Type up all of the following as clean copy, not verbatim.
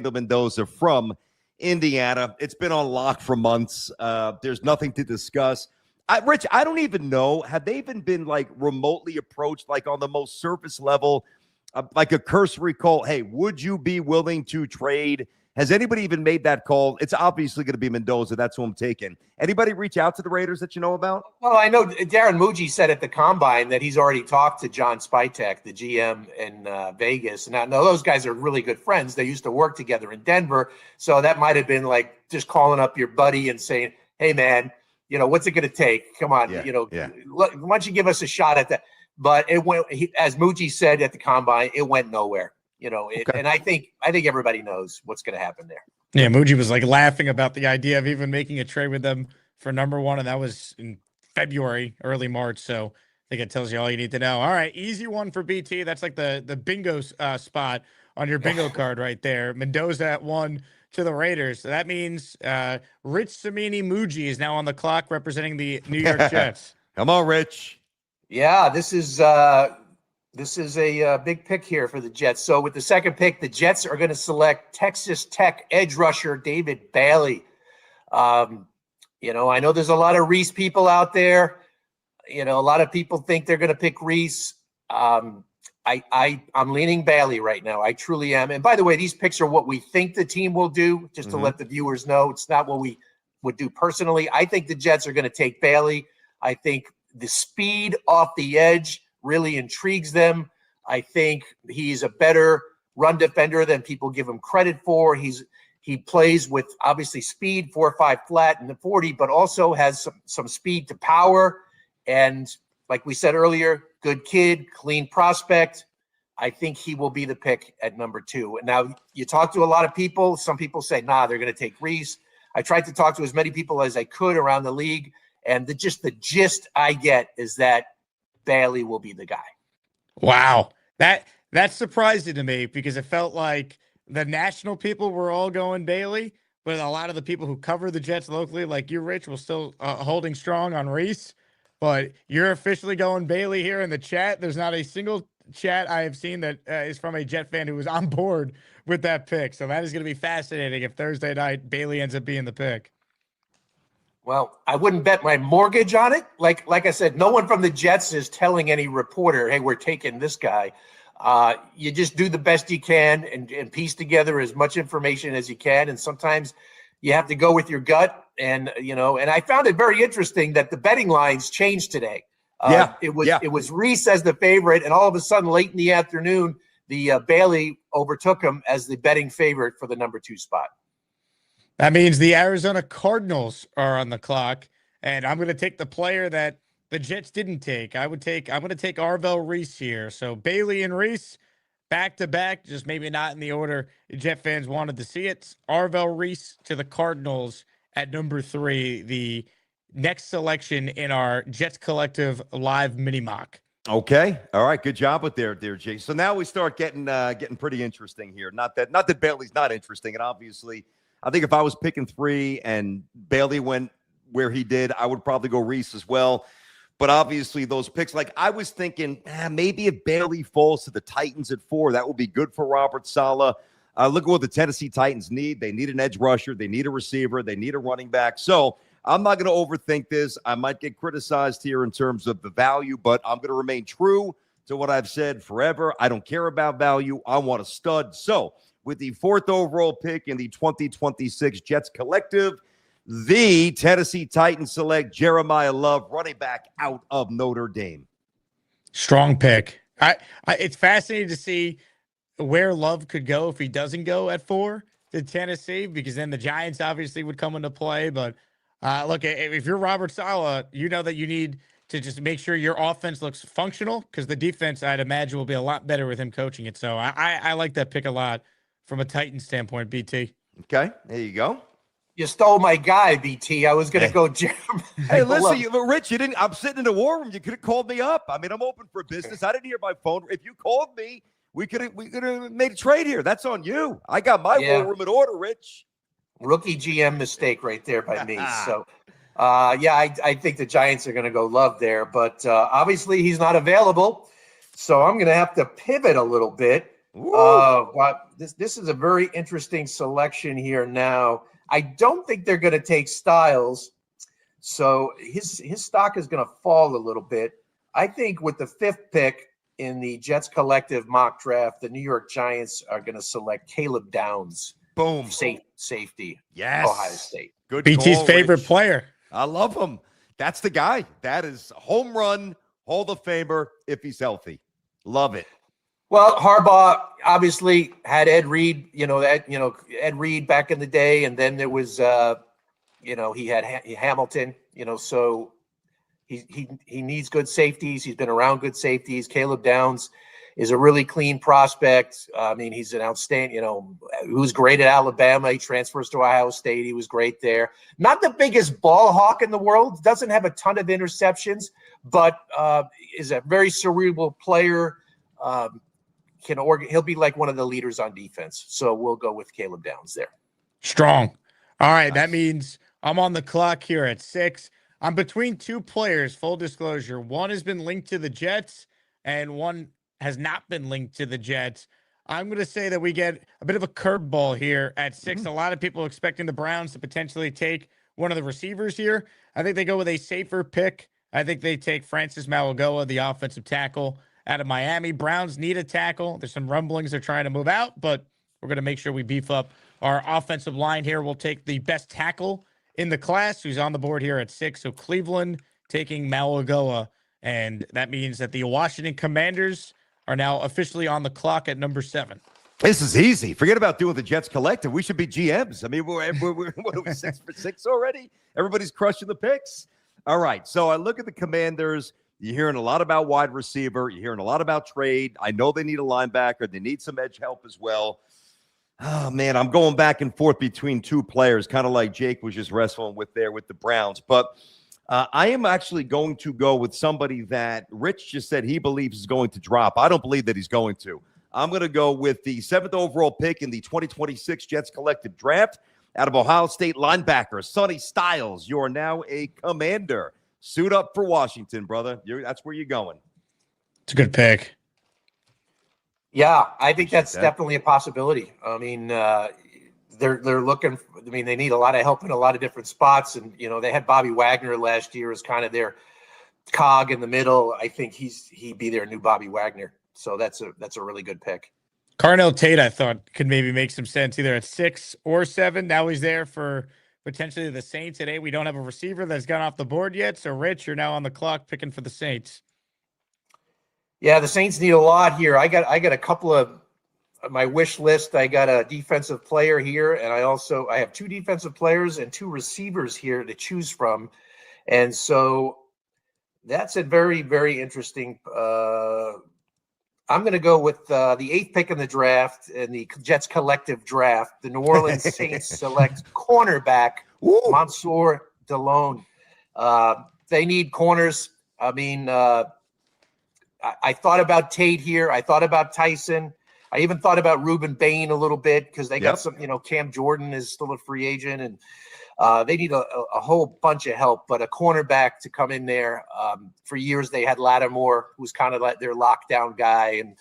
Mendoza from Indiana. It's been on lock for months. There's nothing to discuss. Rich, I don't even know. Have they even been like remotely approached, like on the most surface level, like a cursory call? Hey, would you be willing to trade? Has anybody even made that call? It's obviously going to be Mendoza. That's who I'm taking. Anybody reach out to the Raiders that you know about? Well, I know Darren Muji said at the Combine that he's already talked to John Spytek, the GM in Vegas. Now, those guys are really good friends. They used to work together in Denver. So that might have been like just calling up your buddy and saying, hey, man, what's it going to take? Come on, why don't you give us a shot at that? But it went, as Muji said at the Combine, it went nowhere. Okay. And I think everybody knows what's going to happen there. Yeah, Muji was like laughing about the idea of even making a trade with them for number one, and that was in February, early March. So I think it tells you all you need to know. All right, easy one for BT. That's like the bingo spot on your bingo card right there. Mendoza at 1 to the Raiders. So that means Rich Cimini Muji is now on the clock representing the New York Jets. Come on, Rich. Yeah, this is a big pick here for the Jets. So with the second pick, the Jets are going to select Texas Tech edge rusher David Bailey. I know there's a lot of Reese people out there. A lot of people think they're going to pick Reese. I'm leaning Bailey right now. I truly am. And by the way, these picks are what we think the team will do, just to let the viewers know. It's not what we would do personally. I think the Jets are going to take Bailey. I think the speed off the edge really intrigues them. I think he's a better run defender than people give him credit for. He plays with obviously speed, 4.5 flat in the 40, but also has some speed to power. And like we said earlier, good kid, clean prospect. I think he will be the pick at number 2. Now, you talk to a lot of people. Some people say, nah, they're going to take Reese. I tried to talk to as many people as I could around the league. And the gist I get is that Bailey will be the guy. Wow. That's surprising to me because it felt like the national people were all going Bailey, but a lot of the people who cover the Jets locally, like you, Rich, were still holding strong on Reese. But you're officially going Bailey here in the chat. There's not a single chat I have seen that is from a Jet fan who was on board with that pick. So that is going to be fascinating if Thursday night Bailey ends up being the pick. Well, I wouldn't bet my mortgage on it. Like I said, no one from the Jets is telling any reporter, hey, we're taking this guy. You just do the best you can and piece together as much information as you can. And sometimes you have to go with your gut. And I found it very interesting that the betting lines changed today. It was Reese as the favorite. And all of a sudden, late in the afternoon, the Bailey overtook him as the betting favorite for the number 2 spot. That means the Arizona Cardinals are on the clock, and I'm going to take the player that the Jets didn't take. I'm going to take Arvell Reese here. So Bailey and Reese back to back, just maybe not in the order Jet fans wanted to see it. Arvell Reese to the Cardinals at number 3, the next selection in our Jets Collective live mini mock. Okay. All right. Good job with there, Jay. So now we start getting pretty interesting here. Not that Bailey's not interesting, and obviously I think if I was picking 3 and Bailey went where he did, I would probably go Reese as well. But obviously those picks, like I was thinking, maybe if Bailey falls to the Titans at 4, that would be good for Robert Saleh. Look at what the Tennessee Titans need. They need an edge rusher. They need a receiver. They need a running back. So I'm not going to overthink this. I might get criticized here in terms of the value, but I'm going to remain true to what I've said forever. I don't care about value. I want a stud. So with the 4th overall pick in the 2026 Jets Collective, the Tennessee Titans select Jeremiah Love, running back out of Notre Dame. Strong pick. It's fascinating to see where Love could go if he doesn't go at 4 to Tennessee, because then the Giants obviously would come into play. But look, if you're Robert Saleh, you know that you need to just make sure your offense looks functional, because the defense, I'd imagine, will be a lot better with him coaching it. So I like that pick a lot from a Titans standpoint, BT. Okay, there you go. You stole my guy, BT. I was going to go Jeremiah. Hey, listen, Rich, you didn't. I'm sitting in the war room. You could have called me up. I mean, I'm open for business. I didn't hear my phone. If you called me, we could have made a trade here. That's on you. I got my war room in order, Rich. Rookie GM mistake right there by me. So, I think the Giants are going to go Love there, but obviously he's not available. So I'm going to have to pivot a little bit Ooh. But this is a very interesting selection here now. I don't think they're going to take Styles, so his stock is going to fall a little bit. I think with the 5th pick in the Jets collective mock draft, the New York Giants are going to select Caleb Downs, Boom. safety, Yes. Ohio State. Good BT's call, favorite Rich. player. I love him. That's the guy. That is home run, Hall of Famer if he's healthy. Love it. Well, Harbaugh obviously had Ed Reed, Ed Reed back in the day, and then there was, he had Hamilton, so he needs good safeties. He's been around good safeties. Caleb Downs is a really clean prospect. I mean, he's an outstanding, he was great at Alabama. He transfers to Ohio State. He was great there. Not the biggest ball hawk in the world. Doesn't have a ton of interceptions, but is a very cerebral player. He'll be like one of the leaders on defense. So we'll go with Caleb Downs there. Strong. All right. Nice. That means I'm on the clock here at 6. I'm between 2 players, full disclosure. One has been linked to the Jets and one has not been linked to the Jets. I'm going to say that we get a bit of a curveball here at 6. A lot of people expecting the Browns to potentially take one of the receivers here. I think they go with a safer pick. I think they take Francis Mauigoa, the offensive tackle out of Miami. Browns need a tackle. There's some rumblings they're trying to move out, but we're going to make sure we beef up our offensive line here. We'll take the best tackle in the class, who's on the board here at 6. So Cleveland taking Mauigoa, and that means that the Washington Commanders are now officially on the clock at number 7. This is easy. Forget about doing the Jets collective. We should be GMs. I mean, we're what are we, 6 for 6 already? Everybody's crushing the picks. All right. So I look at the Commanders. You're hearing a lot about wide receiver. You're hearing a lot about trade. I know they need a linebacker. They need some edge help as well. Oh, man, I'm going back and forth between 2 players, kind of like Jake was just wrestling with there with the Browns. But I am actually going to go with somebody that Rich just said he believes is going to drop. I don't believe that he's going to. I'm going to go with the 7th overall pick in the 2026 Jets collective draft out of Ohio State linebacker, Sonny Styles. You are now a Commander. Suit up for Washington, brother. That's where you're going. It's a good pick. Yeah, I think that's definitely a possibility. I mean, they're looking. I mean, they need a lot of help in a lot of different spots, and they had Bobby Wagner last year as kind of their cog in the middle. I think he'd be their new Bobby Wagner. So that's a really good pick. Carnell Tate, I thought, could maybe make some sense either at 6 or 7. Now he's there for potentially the Saints at 8. We don't have a receiver that's gone off the board yet. So, Rich, you're now on the clock picking for the Saints. Yeah, the Saints need a lot here. I got a couple of my wish list. I got a defensive player here, and I have 2 defensive players and 2 receivers here to choose from. And so that's a very, very interesting. I'm going to go with the 8th pick in the draft in the Jets collective draft. The New Orleans Saints select cornerback Mansour Delone. They need corners. I mean, I thought about Tate here. I thought about Tyson. I even thought about Reuben Bain a little bit because they got some, Cam Jordan is still a free agent, and they need a whole bunch of help. But a cornerback to come in there. For years, they had Lattimore, who's kind of like their lockdown guy, and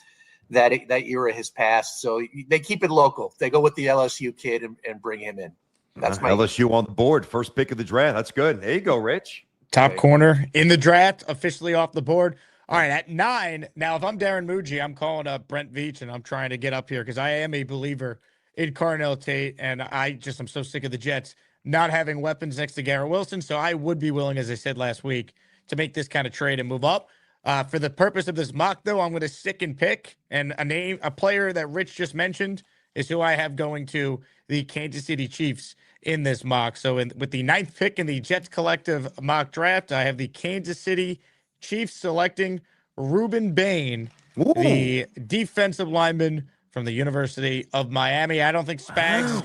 that era has passed. So they keep it local. They go with the LSU kid and bring him in. That's my LSU on the board. First pick of the draft. That's good. There you go, Rich. Top corner in the draft, officially off the board. All right, at 9, now if I'm Darren Muji, I'm calling up Brent Veach, and I'm trying to get up here because I am a believer in Carnell Tate, and I'm so sick of the Jets not having weapons next to Garrett Wilson, so I would be willing, as I said last week, to make this kind of trade and move up. For the purpose of this mock, though, I'm going to stick and pick, and a player that Rich just mentioned is who I have going to the Kansas City Chiefs in this mock. So with the 9th pick in the Jets collective mock draft, I have the Kansas City Chiefs selecting Reuben Bain, the defensive lineman from the University of Miami. I don't think Spags is going to